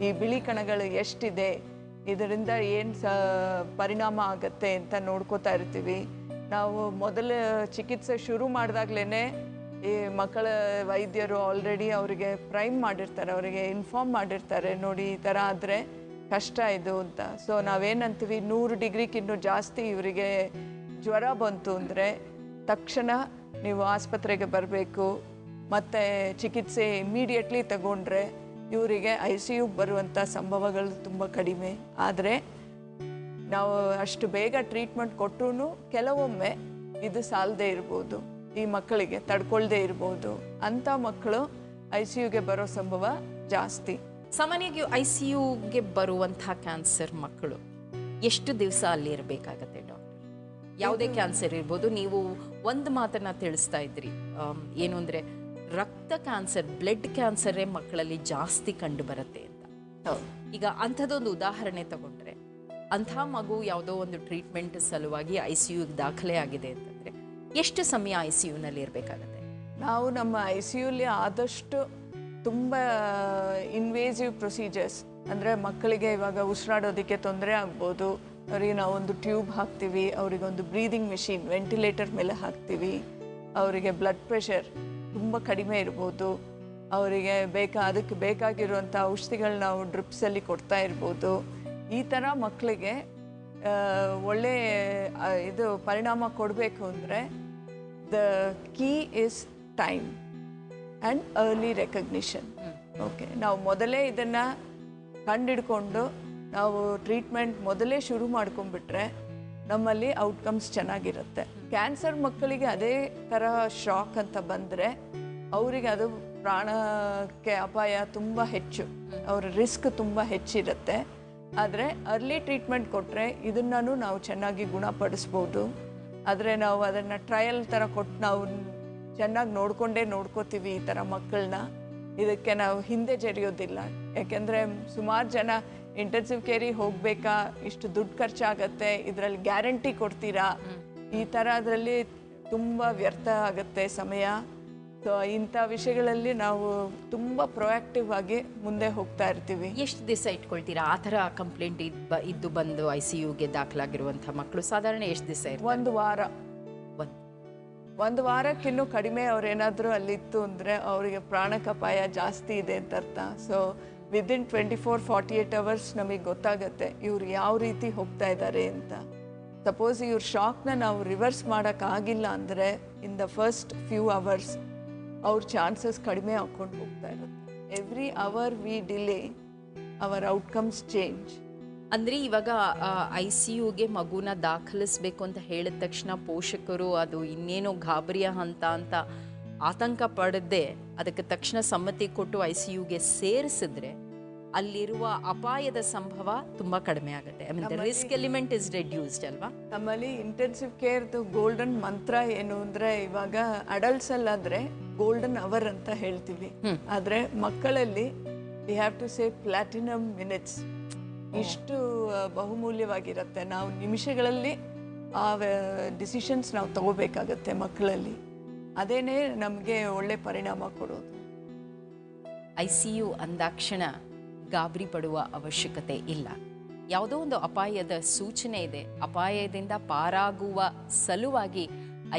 S2: ಈ ಬಿಳಿ ಕಣಗಳು ಎಷ್ಟಿದೆ, ಇದರಿಂದ ಏನು ಪರಿಣಾಮ ಆಗತ್ತೆ ಅಂತ ನೋಡ್ಕೋತಾ ಇರ್ತೀವಿ. ನಾವು ಮೊದಲ ಚಿಕಿತ್ಸೆ ಶುರು ಮಾಡಿದಾಗ್ಲೇ ಈ ಮಕ್ಕಳ ವೈದ್ಯರು ಆಲ್ರೆಡಿ ಅವರಿಗೆ ಪ್ರೈಮ್ ಮಾಡಿರ್ತಾರೆ, ಅವರಿಗೆ ಇನ್ಫಾರ್ಮ್ ಮಾಡಿರ್ತಾರೆ, ನೋಡಿ ಈ ಥರ ಆದರೆ ಕಷ್ಟ ಇದು ಅಂತ. ಸೊ ನಾವೇನಂತೀವಿ, 100 ಡಿಗ್ರಿಗಿನ್ನೂ ಜಾಸ್ತಿ ಇವರಿಗೆ ಜ್ವರ ಬಂತು ಅಂದರೆ ತಕ್ಷಣ ನೀವು ಆಸ್ಪತ್ರೆಗೆ ಬರಬೇಕು. ಮತ್ತು ಚಿಕಿತ್ಸೆ ಇಮ್ಮಿಡಿಯೇಟ್ಲಿ ತಗೊಂಡ್ರೆ ಇವರಿಗೆ ICU ಬರುವಂಥ ಸಂಭವಗಳು ತುಂಬ ಕಡಿಮೆ. ಆದರೆ ನಾವು ಅಷ್ಟು ಬೇಗ ಟ್ರೀಟ್ಮೆಂಟ್ ಕೊಟ್ಟರೂ ಕೆಲವೊಮ್ಮೆ ಇದು ಸಾಲದೇ ಇರ್ಬೋದು, ಈ ಮಕ್ಕಳಿಗೆ ತಡ್ಕೊಳ್ದೇ ಇರ್ಬೋದು. ಅಂಥ ಮಕ್ಕಳು ICUಗೆ ಬರೋ ಸಂಭವ ಜಾಸ್ತಿ.
S1: ಸಾಮಾನ್ಯವಾಗಿ ICUಗೆ ಬರುವಂಥ ಕ್ಯಾನ್ಸರ್ ಮಕ್ಕಳು ಎಷ್ಟು ದಿವಸ ಅಲ್ಲಿ ಇರಬೇಕಾಗತ್ತೆ ಡಾಕ್ಟರ್? ಯಾವುದೇ ಕ್ಯಾನ್ಸರ್ ಇರ್ಬೋದು. ನೀವು ಒಂದು ಮಾತನ್ನ ತಿಳಿಸ್ತಾ ಇದ್ರಿ, ಏನು ಅಂದರೆ ರಕ್ತ ಕ್ಯಾನ್ಸರ್, ಬ್ಲಡ್ ಕ್ಯಾನ್ಸರೇ ಮಕ್ಕಳಲ್ಲಿ ಜಾಸ್ತಿ ಕಂಡು ಬರುತ್ತೆ ಅಂತ. ಈಗ ಅಂಥದ್ದೊಂದು ಉದಾಹರಣೆ ತಗೊಂಡ್ರೆ, ಅಂಥ ಮಗು ಯಾವುದೋ ಒಂದು ಟ್ರೀಟ್ಮೆಂಟ್ ಸಲುವಾಗಿ ICUಗೆ ದಾಖಲೆ ಆಗಿದೆ ಅಂತಂದರೆ ಎಷ್ಟು ಸಮಯ ICUನಲ್ಲಿ ಇರಬೇಕಾಗತ್ತೆ?
S2: ನಾವು ನಮ್ಮ ICUಲಿ ಆದಷ್ಟು ತುಂಬ ಇನ್ವೇಸಿವ್ ಪ್ರೊಸೀಜರ್ಸ್, ಅಂದರೆ ಮಕ್ಕಳಿಗೆ ಇವಾಗ ಉಸಿರಾಡೋದಕ್ಕೆ ತೊಂದರೆ ಆಗ್ಬೋದು, ಅವರಿಗೆ ನಾವೊಂದು ಟ್ಯೂಬ್ ಹಾಕ್ತೀವಿ, ಅವರಿಗೊಂದು ಬ್ರೀದಿಂಗ್ ಮೆಷಿನ್ ವೆಂಟಿಲೇಟರ್ ಮೇಲೆ ಹಾಕ್ತೀವಿ, ಅವರಿಗೆ ಬ್ಲಡ್ ಪ್ರೆಷರ್ ತುಂಬ ಕಡಿಮೆ ಇರ್ಬೋದು, ಅವರಿಗೆ ಅದಕ್ಕೆ ಬೇಕಾಗಿರುವಂಥ ಔಷಧಿಗಳು ನಾವು ಡ್ರಿಪ್ಸಲ್ಲಿ ಕೊಡ್ತಾ ಇರ್ಬೋದು. ಈ ಥರ ಮಕ್ಕಳಿಗೆ ಒಳ್ಳೆ ಇದು ಪರಿಣಾಮ ಕೊಡಬೇಕು ಅಂದರೆ the key is time and early recognition. Okay, ನಾವು ಮೊದಲೇ ಇದನ್ನು ಕಂಡಿಡ್ಕೊಂಡು ನಾವು ಟ್ರೀಟ್ಮೆಂಟ್ ಮೊದಲೇ ಶುರು ಮಾಡ್ಕೊಂಡ್ಬಿಟ್ರೆ ನಮ್ಮಲ್ಲಿ ಔಟ್ಕಮ್ಸ್ ಚೆನ್ನಾಗಿರುತ್ತೆ. ಕ್ಯಾನ್ಸರ್ ಮಕ್ಕಳಿಗೆ ಅದೇ ಥರ ಶಾಕ್ ಅಂತ ಬಂದರೆ ಅವರಿಗೆ ಅದು ಪ್ರಾಣಕ್ಕೆ ಅಪಾಯ ತುಂಬ ಹೆಚ್ಚು, ಅವರ ರಿಸ್ಕ್ ತುಂಬ ಹೆಚ್ಚಿರುತ್ತೆ. ಆದರೆ ಅರ್ಲಿ ಟ್ರೀಟ್ಮೆಂಟ್ ಕೊಟ್ಟರೆ ಇದನ್ನು ನಾವು ಚೆನ್ನಾಗಿ ಗುಣಪಡಿಸ್ಬೋದು. ಆದರೆ ನಾವು ಅದನ್ನು ಟ್ರಯಲ್ ಥರ ಕೊಟ್ಟು ನಾವು ಚೆನ್ನಾಗಿ ನೋಡ್ಕೋತೀವಿ ಈ ಥರ ಮಕ್ಕಳನ್ನ. ಇದಕ್ಕೆ ನಾವು ಹಿಂದೆ ಜರಿಯೋದಿಲ್ಲ. ಯಾಕೆಂದರೆ ಸುಮಾರು ಜನ ಇಂಟೆನ್ಸಿವ್ ಕೇರಿಗೆ ಹೋಗಬೇಕಾ, ಇಷ್ಟು ದುಡ್ಡು ಖರ್ಚಾಗತ್ತೆ, ಇದರಲ್ಲಿ ಗ್ಯಾರಂಟಿ ಕೊಡ್ತೀರಾ, ಈ ಥರ ಅದರಲ್ಲಿ ತುಂಬ ವ್ಯರ್ಥ ಆಗುತ್ತೆ ಸಮಯ. ಸೊ ಇಂಥ ವಿಷಯಗಳಲ್ಲಿ ನಾವು ತುಂಬ ಪ್ರೊಯಾಕ್ಟಿವ್ ಆಗಿ ಮುಂದೆ ಹೋಗ್ತಾ ಇರ್ತೀವಿ.
S1: ಎಷ್ಟು ದಿವಸ ಇಟ್ಕೊಳ್ತೀರಾ ಆ ಥರ ಕಂಪ್ಲೇಂಟ್ ಇದ್ದು ಬಂದು ICUಗೆ ದಾಖಲಾಗಿರುವಂಥ ಮಕ್ಕಳು ಸಾಧಾರಣ ಎಷ್ಟು ದಿವಸ ಇರ್ತಾರೆ?
S2: ಒಂದು ವಾರಕ್ಕಿನ್ನೂ ಕಡಿಮೆ ಅವ್ರೇನಾದರೂ ಅಲ್ಲಿತ್ತು ಅಂದರೆ ಅವರಿಗೆ ಪ್ರಾಣಕ್ಕಪಾಯ ಜಾಸ್ತಿ ಇದೆ ಅಂತ ಅರ್ಥ. ಸೊ ವಿದಿನ್ 24-48 ಅವರ್ಸ್ ನಮಗೆ ಗೊತ್ತಾಗುತ್ತೆ ಇವ್ರು ಯಾವ ರೀತಿ ಹೋಗ್ತಾ ಇದ್ದಾರೆ ಅಂತ. ಸಪೋಸ್ ಇವ್ರ ಶಾಕ್ನ ನಾವು ರಿವರ್ಸ್ ಮಾಡೋಕ್ಕಾಗಿಲ್ಲ ಅಂದರೆ in the first few hours ಅವ್ರ ಚಾನ್ಸಸ್ ಕಡಿಮೆ ಹಾಕ್ಕೊಂಡು ಹೋಗ್ತಾ ಇರುತ್ತೆ. Every hour we delay our outcomes change.
S1: ಅಂದರೆ ಇವಾಗ ICUಗೆ ಮಗುನ ದಾಖಲಿಸ್ಬೇಕು ಅಂತ ಹೇಳಿದ ತಕ್ಷಣ ಪೋಷಕರು ಅದು ಇನ್ನೇನೋ ಗಾಬರಿಯ ಹಂತ ಅಂತ ಆತಂಕ ಪಡದೆ ಅದಕ್ಕೆ ತಕ್ಷಣ ಸಮ್ಮತಿ ಕೊಟ್ಟು ICUಗೆ ಸೇರಿಸಿದ್ರೆ ಅಲ್ಲಿರುವ ಅಪಾಯದ ಸಂಭವ ತುಂಬ ಕಡಿಮೆ ಆಗುತ್ತೆ. I mean the risk element is reduced ಅಲ್ವಾ?
S2: ನಮ್ಮಲ್ಲಿ ಇಂಟೆನ್ಸಿವ್ ಕೇರ್ದು ಗೋಲ್ಡನ್ ಮಂತ್ರ ಏನು ಅಂದರೆ ಇವಾಗ ಅಡಲ್ಟ್ಸಲ್ಲಾದರೆ ಗೋಲ್ಡನ್ ಅವರ್ ಅಂತ ಹೇಳ್ತೀವಿ. ಆದರೆ ಮಕ್ಕಳಲ್ಲಿ we have to say platinum minutes. ಇಷ್ಟು ಬಹುಮೂಲ್ಯವಾಗಿರುತ್ತೆ. ನಾವು ನಿಮಿಷಗಳಲ್ಲಿ ಆ ಡಿಸಿಷನ್ಸ್ ನಾವು ತಗೋಬೇಕಾಗತ್ತೆ ಮಕ್ಕಳಲ್ಲಿ. ಅದೇನೇ ನಮಗೆ ಒಳ್ಳೆ ಪರಿಣಾಮ ಕೊಡೋದು.
S1: ICU ಅಂದಾಕ್ಷಣ ಗಾಬರಿ ಪಡುವ ಅವಶ್ಯಕತೆ ಇಲ್ಲ. ಯಾವುದೋ ಒಂದು ಅಪಾಯದ ಸೂಚನೆ ಇದೆ, ಅಪಾಯದಿಂದ ಪಾರಾಗುವ ಸಲುವಾಗಿ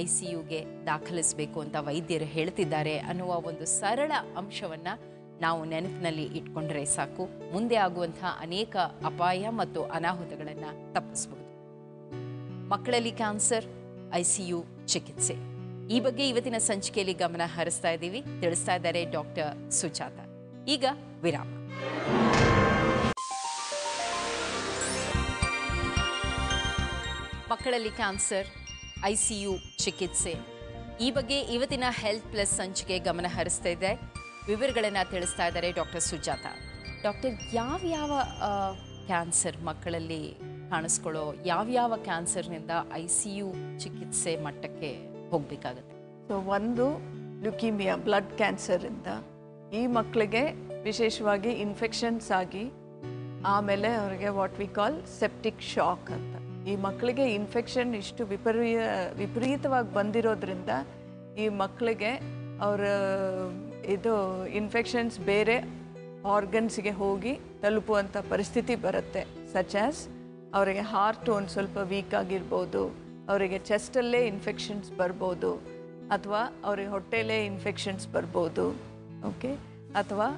S1: ICUಗೆ ದಾಖಲಿಸಬೇಕು ಅಂತ ವೈದ್ಯರು ಹೇಳ್ತಿದ್ದಾರೆ ಅನ್ನುವ ಒಂದು ಸರಳ ಅಂಶವನ್ನು ನಾವು ನೆನಪಿನಲ್ಲಿ ಇಟ್ಕೊಂಡ್ರೆ ಸಾಕು. ಮುಂದೆ ಆಗುವಂತಹ ಅನೇಕ ಅಪಾಯ ಮತ್ತು ಅನಾಹುತಗಳನ್ನು ತಪ್ಪಿಸಬಹುದು. ಮಕ್ಕಳಲ್ಲಿ ಕ್ಯಾನ್ಸರ್, ICU ಚಿಕಿತ್ಸೆ, ಈ ಬಗ್ಗೆ ಇವತ್ತಿನ ಸಂಚಿಕೆಯಲ್ಲಿ ಗಮನ ಹರಿಸ್ತಾ ಇದ್ದೀವಿ. ತಿಳಿಸ್ತಾ ಇದ್ದಾರೆ ಡಾಕ್ಟರ್ ಸುಜಾತ. ಈಗ ವಿರಾಮ. ಮಕ್ಕಳಲ್ಲಿ ಕ್ಯಾನ್ಸರ್, ICU ಚಿಕಿತ್ಸೆ, ಈ ಬಗ್ಗೆ ಇವತ್ತಿನ ಹೆಲ್ತ್ ಪ್ಲಸ್ ಸಂಚಿಕೆ ಗಮನ ಹರಿಸ್ತಾ ಇದೆ. ವಿವರಗಳನ್ನು ತಿಳಿಸ್ತಾ ಇದ್ದಾರೆ ಡಾಕ್ಟರ್ ಸುಜಾತ. ಡಾಕ್ಟರ್, ಯಾವ್ಯಾವ ಕ್ಯಾನ್ಸರ್ ಮಕ್ಕಳಲ್ಲಿ ಕಾಣಿಸ್ಕೊಳ್ಳೋ ಯಾವ್ಯಾವ ಕ್ಯಾನ್ಸರ್ನಿಂದ ICU ಚಿಕಿತ್ಸೆ ಮಟ್ಟಕ್ಕೆ ಹೋಗಬೇಕಾಗುತ್ತೆ?
S2: ಸೊ ಒಂದು ಲ್ಯುಕೀಮಿಯಾ, ಬ್ಲಡ್ ಕ್ಯಾನ್ಸರಿಂದ ಈ ಮಕ್ಕಳಿಗೆ ವಿಶೇಷವಾಗಿ ಇನ್ಫೆಕ್ಷನ್ಸ್ ಆಗಿ ಆಮೇಲೆ ಅವರಿಗೆ what we call septic shock ಅಂತ. ಈ ಮಕ್ಕಳಿಗೆ ಇನ್ಫೆಕ್ಷನ್ ಇಷ್ಟು ವಿಪರೀತವಾಗಿ ಬಂದಿರೋದ್ರಿಂದ ಈ ಮಕ್ಕಳಿಗೆ ಅವರ ಇದು ಇನ್ಫೆಕ್ಷನ್ಸ್ ಬೇರೆ ಆರ್ಗನ್ಸ್ಗೆ ಹೋಗಿ ತಲುಪುವಂಥ ಪರಿಸ್ಥಿತಿ ಬರುತ್ತೆ. ಸಚ್ ಆಸ್ ಅವರಿಗೆ ಹಾರ್ಟ್ ಒಂದು ಸ್ವಲ್ಪ ವೀಕ್ ಆಗಿರ್ಬೋದು, ಅವರಿಗೆ ಚೆಸ್ಟಲ್ಲೇ ಇನ್ಫೆಕ್ಷನ್ಸ್ ಬರ್ಬೋದು, ಅಥವಾ ಅವ್ರಿಗೆ ಹೊಟ್ಟೆಲೇ ಇನ್ಫೆಕ್ಷನ್ಸ್ ಬರ್ಬೋದು. ಓಕೆ, ಅಥವಾ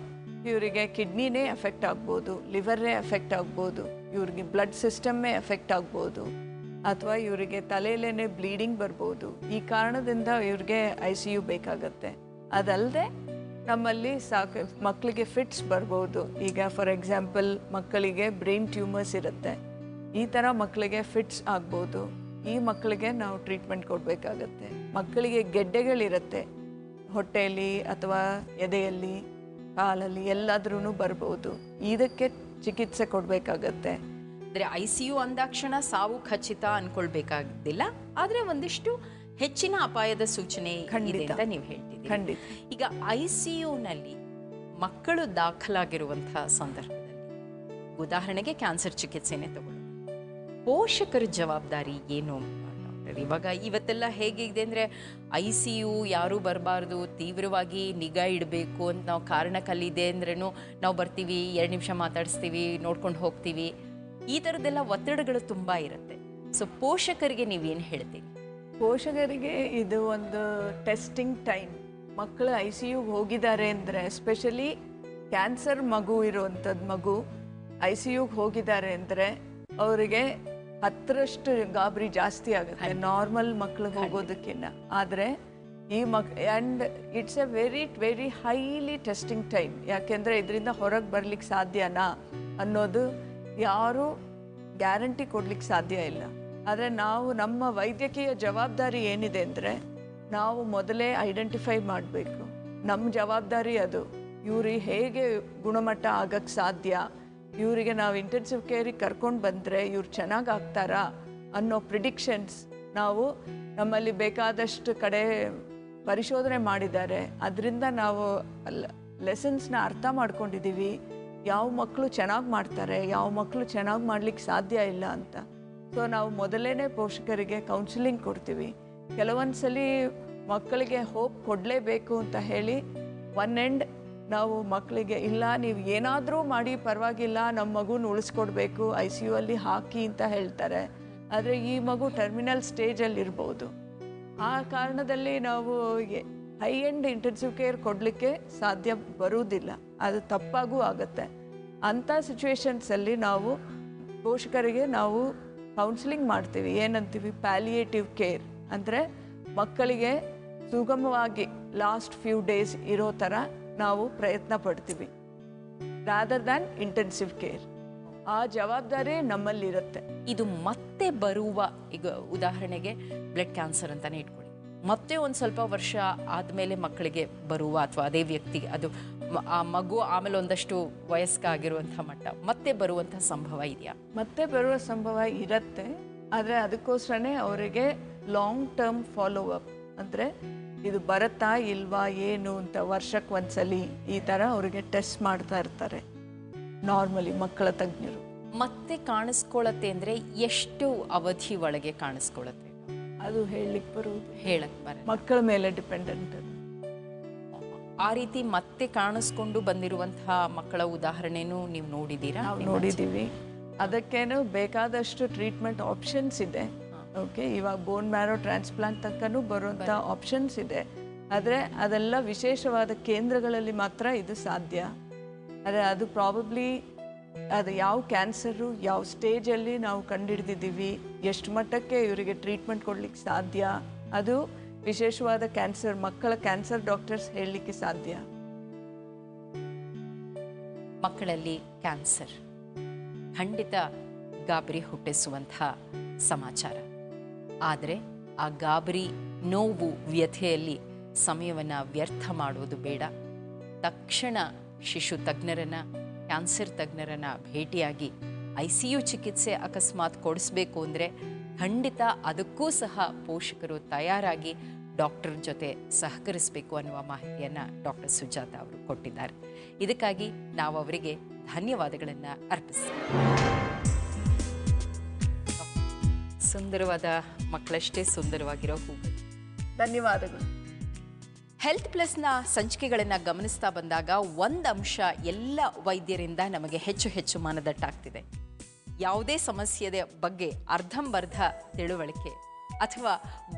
S2: ಇವರಿಗೆ ಕಿಡ್ನಿನೇ ಎಫೆಕ್ಟ್ ಆಗ್ಬೋದು, ಲಿವರೇ ಎಫೆಕ್ಟ್ ಆಗ್ಬೋದು, ಇವ್ರಿಗೆ ಬ್ಲಡ್ ಸಿಸ್ಟಮ್ಮೇ ಎಫೆಕ್ಟ್ ಆಗ್ಬೋದು, ಅಥವಾ ಇವರಿಗೆ ತಲೆಯಲ್ಲೇ ಬ್ಲೀಡಿಂಗ್ ಬರ್ಬೋದು. ಈ ಕಾರಣದಿಂದ ಇವ್ರಿಗೆ ICU ಬೇಕಾಗತ್ತೆ. ಅದಲ್ಲದೆ ನಮ್ಮಲ್ಲಿ ಮಕ್ಕಳಿಗೆ ಫಿಟ್ಸ್ ಬರ್ಬೋದು. ಈಗ ಫಾರ್ ಎಕ್ಸಾಂಪಲ್ ಮಕ್ಕಳಿಗೆ ಬ್ರೈನ್ ಟ್ಯೂಮರ್ಸ್ ಇರುತ್ತೆ, ಈ ಥರ ಮಕ್ಕಳಿಗೆ ಫಿಟ್ಸ್ ಆಗ್ಬೋದು. ಈ ಮಕ್ಕಳಿಗೆ ನಾವು ಟ್ರೀಟ್ಮೆಂಟ್ ಕೊಡಬೇಕಾಗತ್ತೆ. ಮಕ್ಕಳಿಗೆ ಗೆಡ್ಡೆಗಳಿರುತ್ತೆ ಹೊಟ್ಟೆಯಲ್ಲಿ ಅಥವಾ ಎದೆಯಲ್ಲಿ, ಕಾಲಲ್ಲಿ, ಎಲ್ಲಾದ್ರೂ ಬರ್ಬೋದು. ಇದಕ್ಕೆ ಚಿಕಿತ್ಸೆ ಕೊಡಬೇಕಾಗತ್ತೆ.
S1: ಅಂದರೆ ICU ಅಂದಾಕ್ಷಣ ಸಾವು ಖಚಿತ ಅನ್ಕೊಳ್ಬೇಕಾಗಿಲ್ಲ, ಆದರೆ ಒಂದಿಷ್ಟು ಹೆಚ್ಚಿನ ಅಪಾಯದ ಸೂಚನೆ ಇದೆ ಅಂತ ನೀವು ಹೇಳ್ತಿದ್ದೀರಿ.
S2: ಖಂಡಿತ.
S1: ಈಗ ICUನಲ್ಲಿ ಮಕ್ಕಳು ದಾಖಲಾಗಿರುವಂತಹ ಸಂದರ್ಭದಲ್ಲಿ, ಉದಾಹರಣೆಗೆ ಕ್ಯಾನ್ಸರ್ ಚಿಕಿತ್ಸೆನೇ ತಗೊಳ್ಳೋಣ, ಪೋಷಕರ ಜವಾಬ್ದಾರಿ ಏನು ಡಾಕ್ಟರ್? ಇವಾಗ ಇವತ್ತೆಲ್ಲ ಹೇಗಿದೆ ಅಂದರೆ ICU ಯಾರೂ ಬರಬಾರ್ದು, ತೀವ್ರವಾಗಿ ನಿಗಾ ಇಡಬೇಕು ಅಂತ ನಾವು ಕಾರಣಕ್ಕಲ್ಲಿದೆ ಅಂದ್ರೂ ನಾವು ಬರ್ತೀವಿ, 2 ನಿಮಿಷ ಮಾತಾಡಿಸ್ತೀವಿ, ನೋಡ್ಕೊಂಡು ಹೋಗ್ತೀವಿ, ಈ ಥರದ್ದೆಲ್ಲ ಒತ್ತಡಗಳು ತುಂಬ ಇರುತ್ತೆ. ಸೊ ಪೋಷಕರಿಗೆ ನೀವೇನು ಹೇಳ್ತೀರಿ?
S2: ಪೋಷಕರಿಗೆ ಇದು ಒಂದು ಟೆಸ್ಟಿಂಗ್ ಟೈಮ್. ಮಕ್ಕಳು ICUಗೆ ಹೋಗಿದ್ದಾರೆ ಅಂದರೆ, ಎಸ್ಪೆಷಲಿ ಕ್ಯಾನ್ಸರ್ ಮಗು ಇರುವಂಥದ್ದು ಮಗು ICUಗೆ ಹೋಗಿದ್ದಾರೆ ಅಂದರೆ ಅವರಿಗೆ 10ರಷ್ಟು ಗಾಬರಿ ಜಾಸ್ತಿ ಆಗುತ್ತೆ ನಾರ್ಮಲ್ ಮಕ್ಳಿಗೆ ಹೋಗೋದಕ್ಕಿಂತ. ಆದರೆ ಈ and it's A very highly testing time. ಯಾಕೆಂದರೆ ಇದರಿಂದ ಹೊರಗೆ ಬರ್ಲಿಕ್ಕೆ ಸಾಧ್ಯನಾ ಅನ್ನೋದು ಯಾರೂ ಗ್ಯಾರಂಟಿ ಕೊಡ್ಲಿಕ್ಕೆ ಸಾಧ್ಯ ಇಲ್ಲ. ಆದರೆ ನಾವು ನಮ್ಮ ವೈದ್ಯಕೀಯ ಜವಾಬ್ದಾರಿ ಏನಿದೆ ಅಂದರೆ, ನಾವು ಮೊದಲೇ ಐಡೆಂಟಿಫೈ ಮಾಡಬೇಕು. ನಮ್ಮ ಜವಾಬ್ದಾರಿ ಅದು. ಇವ್ರಿಗೆ ಹೇಗೆ ಗುಣಮಟ್ಟ ಆಗಕ್ಕೆ ಸಾಧ್ಯ, ಇವರಿಗೆ ನಾವು ಇಂಟೆನ್ಸಿವ್ ಕೇರಿಗೆ ಕರ್ಕೊಂಡು ಬಂದರೆ ಇವ್ರು ಚೆನ್ನಾಗಿ ಆಗ್ತಾರಾ ಅನ್ನೋ ಪ್ರಿಡಿಕ್ಷನ್ಸ್ ನಾವು ನಮ್ಮಲ್ಲಿ ಬೇಕಾದಷ್ಟು ಕಡೆ ಪರಿಶೋಧನೆ ಮಾಡಿದ್ದಾರೆ. ಅದರಿಂದ ನಾವು ಲೆಸನ್ಸ್ನ ಅರ್ಥ ಮಾಡ್ಕೊಂಡಿದ್ದೀವಿ. ಯಾವ ಮಕ್ಕಳು ಚೆನ್ನಾಗಿ ಮಾಡ್ತಾರೆ, ಯಾವ ಮಕ್ಕಳು ಚೆನ್ನಾಗಿ ಮಾಡ್ಲಿಕ್ಕೆ ಸಾಧ್ಯ ಇಲ್ಲ ಅಂತ. ಸೊ ನಾವು ಮೊದಲೇ ಪೋಷಕರಿಗೆ ಕೌನ್ಸಿಲಿಂಗ್ ಕೊಡ್ತೀವಿ. ಕೆಲವೊಂದು ಸಲ ಮಕ್ಕಳಿಗೆ ಹೋಪ್ ಕೊಡಲೇಬೇಕು ಅಂತ ಹೇಳಿ ಒನ್ ಎಂಡ್ ನಾವು ಮಕ್ಕಳಿಗೆ ಇಲ್ಲ ನೀವು ಏನಾದರೂ ಮಾಡಿ ಪರವಾಗಿಲ್ಲ ನಮ್ಮ ಮಗುನ ಉಳಿಸ್ಕೊಡ್ಬೇಕು ICU ಅಲ್ಲಿ ಹಾಕಿ ಅಂತ ಹೇಳ್ತಾರೆ. ಆದರೆ ಈ ಮಗು ಟರ್ಮಿನಲ್ ಸ್ಟೇಜಲ್ಲಿ ಇರ್ಬೋದು. ಆ ಕಾರಣದಲ್ಲಿ ನಾವು ಹೈ ಎಂಡ್ ಇಂಟೆನ್ಸಿವ್ ಕೇರ್ ಕೊಡಲಿಕ್ಕೆ ಸಾಧ್ಯ ಬರುವುದಿಲ್ಲ, ಅದು ತಪ್ಪಾಗೂ ಆಗುತ್ತೆ. ಅಂಥ ಸಿಚುವೇಶನ್ಸಲ್ಲಿ ನಾವು ಪೋಷಕರಿಗೆ ನಾವು ಕೌನ್ಸಿಲಿಂಗ್ ಮಾಡ್ತೀವಿ. ಏನಂತೀವಿ, ಪ್ಯಾಲಿಯೇಟಿವ್ ಕೇರ್ ಅಂದರೆ ಮಕ್ಕಳಿಗೆ ಸುಗಮವಾಗಿ ಲಾಸ್ಟ್ ಫ್ಯೂ ಡೇಸ್ ಇರೋ ಥರ ನಾವು ಪ್ರಯತ್ನ ಪಡ್ತೀವಿ, ರಾದರ್ ದ್ಯಾನ್ ಇಂಟೆನ್ಸಿವ್ ಕೇರ್. ಆ ಜವಾಬ್ದಾರಿ ನಮ್ಮಲ್ಲಿರುತ್ತೆ.
S1: ಇದು ಮತ್ತೆ ಬರುವ, ಈಗ ಉದಾಹರಣೆಗೆ ಬ್ಲಡ್ ಕ್ಯಾನ್ಸರ್ ಅಂತಾನೆ ಇಟ್ಕೊಳ್ಳಿ, ಮತ್ತೆ ಒಂದು ಸ್ವಲ್ಪ ವರ್ಷ ಆದಮೇಲೆ ಮಕ್ಕಳಿಗೆ ಬರುವ ಅಥವಾ ಅದೇ ವ್ಯಕ್ತಿಗೆ ಅದು ಆ ಮಗು ಆಮೇಲೆ ಒಂದಷ್ಟು ವಯಸ್ಕ ಆಗಿರುವಂಥ ಮಟ್ಟ ಮತ್ತೆ ಬರುವಂಥ ಸಂಭವ ಇದೆಯಾ?
S2: ಮತ್ತೆ ಬರುವ ಸಂಭವ ಇರುತ್ತೆ. ಆದರೆ ಅದಕ್ಕೋಸ್ಕರನೇ ಅವರಿಗೆ ಲಾಂಗ್ ಟರ್ಮ್ ಫಾಲೋ ಅಪ್ ಅಂದರೆ ಇದು ಬರುತ್ತಾ ಇಲ್ವಾ ಏನು ಅಂತ ವರ್ಷಕ್ಕೆ ಒಂದ್ಸಲಿ ಈ ಥರ ಅವರಿಗೆ ಟೆಸ್ಟ್ ಮಾಡ್ತಾ ಇರ್ತಾರೆ ನಾರ್ಮಲಿ ಮಕ್ಕಳ ತಜ್ಞರು.
S1: ಮತ್ತೆ ಕಾಣಿಸ್ಕೊಳ್ಳುತ್ತೆ ಅಂದರೆ ಎಷ್ಟು ಅವಧಿ ಒಳಗೆ ಕಾಣಿಸ್ಕೊಳ್ಳುತ್ತೆ?
S2: ಅದು ಹೇಳಲಿಕ್ಕೆ ಬರುವುದು,
S1: ಹೇಳಕ್ಕೆ ಬರ
S2: ಮಕ್ಕಳ ಮೇಲೆ ಡಿಪೆಂಡೆಂಟ್.
S1: ಆ ರೀತಿ ಮತ್ತೆ ಕಾಣಿಸ್ಕೊಂಡು ಬಂದಿರುವಂತಹ ಮಕ್ಕಳ ಉದಾಹರಣೆನೂ ನೀವು ನೋಡಿದ್ದೀರಾ?
S2: ನಾವು ನೋಡಿದ್ದೀವಿ. ಅದಕ್ಕೇನು ಬೇಕಾದಷ್ಟು ಟ್ರೀಟ್ಮೆಂಟ್ ಆಪ್ಷನ್ಸ್ ಇದೆ. ಓಕೆ, ಇವಾಗ ಬೋನ್ ಮ್ಯಾರೋ ಟ್ರಾನ್ಸ್ಪ್ಲಾಂಟ್ ತಕ್ಕನೂ ಬರುವಂಥ ಆಪ್ಷನ್ಸ್ ಇದೆ. ಆದರೆ ಅದೆಲ್ಲ ವಿಶೇಷವಾದ ಕೇಂದ್ರಗಳಲ್ಲಿ ಮಾತ್ರ ಇದು ಸಾಧ್ಯ. ಆದರೆ ಅದು ಪ್ರಾಬಬ್ಲಿ ಅದು ಯಾವ ಕ್ಯಾನ್ಸರು ಯಾವ ಸ್ಟೇಜಲ್ಲಿ ನಾವು ಕಂಡುಹಿಡಿದಿದ್ದೀವಿ, ಎಷ್ಟು ಮಟ್ಟಕ್ಕೆ ಇವರಿಗೆ ಟ್ರೀಟ್ಮೆಂಟ್ ಕೊಡ್ಲಿಕ್ಕೆ ಸಾಧ್ಯ, ಅದು ವಿಶೇಷವಾದ ಕ್ಯಾನ್ಸರ್ ಮಕ್ಕಳ ಕ್ಯಾನ್ಸರ್ ಡಾಕ್ಟರ್ಸ್ ಹೇಳಲಿಕ್ಕೆ ಸಾಧ್ಯ.
S1: ಮಕ್ಕಳಲ್ಲಿ ಕ್ಯಾನ್ಸರ್ ಖಂಡಿತ ಗಾಬರಿ ಹುಟ್ಟಿಸುವಂಥ ಸಮಾಚಾರ. ಆದರೆ ಆ ಗಾಬರಿ, ನೋವು, ವ್ಯಥೆಯಲ್ಲಿ ಸಮಯವನ್ನು ವ್ಯರ್ಥ ಮಾಡುವುದು ಬೇಡ. ತಕ್ಷಣ ಶಿಶು ತಜ್ಞರನ್ನು, ಕ್ಯಾನ್ಸರ್ ತಜ್ಞರನ್ನು ಭೇಟಿಯಾಗಿ ICU ಚಿಕಿತ್ಸೆ ಅಕಸ್ಮಾತ್ ಕೊಡಿಸ್ಬೇಕು ಅಂದರೆ ಖಂಡಿತ ಅದಕ್ಕೂ ಸಹ ಪೋಷಕರು ತಯಾರಾಗಿ ಡಾಕ್ಟರ್ ಜೊತೆ ಸಹಕರಿಸಬೇಕು ಅನ್ನುವ ಮಾಹಿತಿಯನ್ನು ಡಾಕ್ಟರ್ ಸುಜಾತ ಅವರು ಕೊಟ್ಟಿದ್ದಾರೆ. ಇದಕ್ಕಾಗಿ ನಾವು ಅವರಿಗೆ ಧನ್ಯವಾದಗಳನ್ನು ಅರ್ಪಿಸ್ತೀವಿ. ಸುಂದರವಾದ ಮಕ್ಕಳಷ್ಟೇ ಸುಂದರವಾಗಿರೋ ಹೂಗಳು.
S2: ಧನ್ಯವಾದಗಳು.
S1: ಹೆಲ್ತ್ ಪ್ಲಸ್ನ ಸಂಚಿಕೆಗಳನ್ನು ಗಮನಿಸ್ತಾ ಬಂದಾಗ ಒಂದು ಅಂಶ ಎಲ್ಲ ವೈದ್ಯರಿಂದ ನಮಗೆ ಹೆಚ್ಚು ಹೆಚ್ಚು ಮನದಟ್ಟಾಗ್ತಿದೆ. ಯಾವುದೇ ಸಮಸ್ಯೆಯ ಬಗ್ಗೆ ಅರ್ಧಂಬರ್ಧ ತಿಳುವಳಿಕೆ ಅಥವಾ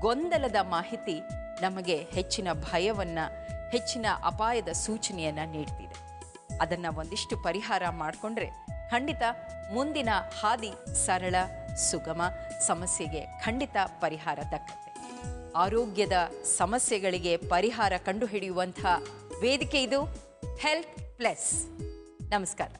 S1: ಗೊಂದಲದ ಮಾಹಿತಿ ನಮಗೆ ಹೆಚ್ಚಿನ ಭಯವನ್ನು, ಹೆಚ್ಚಿನ ಅಪಾಯದ ಸೂಚನೆಯನ್ನು ನೀಡ್ತಿದೆ. ಅದನ್ನು ಒಂದಿಷ್ಟು ಪರಿಹಾರ ಮಾಡಿಕೊಂಡ್ರೆ ಖಂಡಿತ ಮುಂದಿನ ಹಾದಿ ಸರಳ, ಸುಗಮ, ಸಮಸ್ಯೆಗೆ ಖಂಡಿತ ಪರಿಹಾರ ದಕ್ಕತ್ತೆ. ಆರೋಗ್ಯದ ಸಮಸ್ಯೆಗಳಿಗೆ ಪರಿಹಾರ ಕಂಡುಹಿಡಿಯುವಂಥ ವೇದಿಕೆ ಇದು ಹೆಲ್ತ್ ಪ್ಲಸ್. ನಮಸ್ಕಾರ.